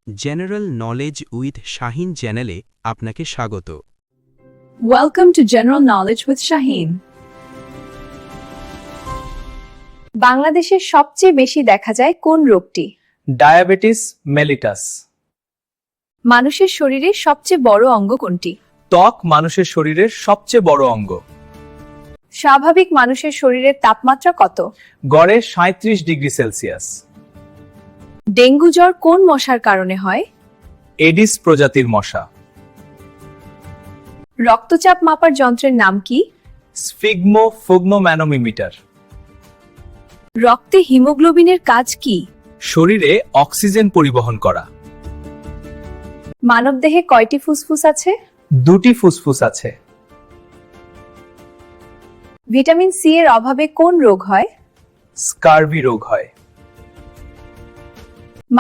General knowledge with Shahin চ্যানেলে আপনাকে স্বাগত। Welcome to General Knowledge with Shaheen. বাংলাদেশের সবচেয়ে বেশি দেখা যায় কোন রোগটি? Diabetes mellitus. মানুষের শরীরের সবচেয়ে বড় অঙ্গ কোনটি? ত্বক মানুষের শরীরের সবচেয়ে বড় অঙ্গ। স্বাভাবিক মানুষের শরীরের তাপমাত্রা কত? গড়ে 37 ডিগ্রি সেলসিয়াস। ডেঙ্গু জ্বর কোন মশার কারণে হয়? এডিস প্রজাতির মশা। রক্তচাপ মাপার যন্ত্রের নাম কি? স্ফিগমোফোগ্মোম্যানোমিটার। রক্তে হিমোগ্লোবিনের কাজ কি? শরীরে অক্সিজেন পরিবহন করা। মানবদেহে কয়টি ফুসফুস আছে? 2টি ফুসফুস আছে। ভিটামিন সি এর অভাবে কোন রোগ হয়? স্কারভি রোগ হয়।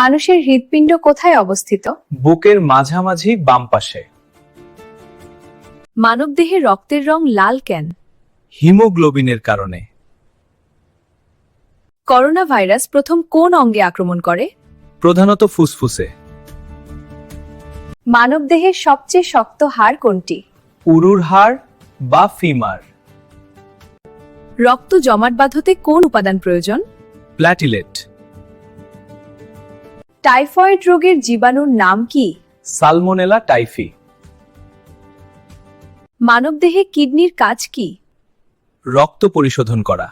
মানুষের হৃৎপিণ্ড কোথায় অবস্থিত? বুকের মাঝামাঝি বাম পাশে। মানবদেহে রক্তের রং লাল কেন? হিমোগ্লোবিনের কারণে। করোনা ভাইরাস প্রথম কোন অঙ্গে আক্রমণ করে? প্রধানত ফুসফুসে। মানবদেহের সবচেয়ে শক্ত হাড় কোনটি? উরুর হাড় বা ফিমার। রক্ত জমাট বাঁধতে কোন উপাদান প্রয়োজন? প্ল্যাটিলেট। টাইফয়েড রোগের জীবাণুর নাম কি? Salmonella typhi. মানবদেহে কিডনির কাজ কি? রক্ত পরিশোধন করা।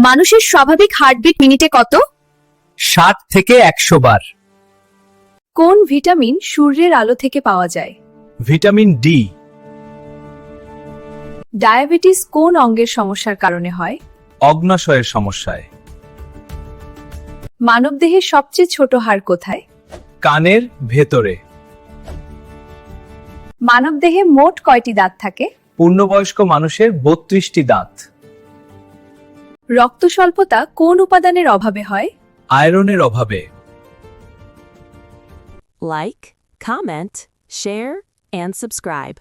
মানুষের স্বাভাবিক হার্টবিট মিনিটে কত? 60 থেকে 100 বার। কোন ভিটামিন সূর্যের আলো থেকে পাওয়া যায়? Vitamin D. ডায়াবেটিস কোন অঙ্গের সমস্যার কারণে হয়? অগ্নাশয়ের সমস্যায়। মানবদেহের সবচেয়ে ছোট হাড় কোথায়? কানের ভেতরে। মানবদেহে মোট কয়টি দাঁত থাকে? পূর্ণবয়স্ক মানুষের 32টি দাঁত। রক্ত স্বল্পতা কোন উপাদানের অভাবে হয়? আয়রনের অভাবে। Like, comment, share, and subscribe.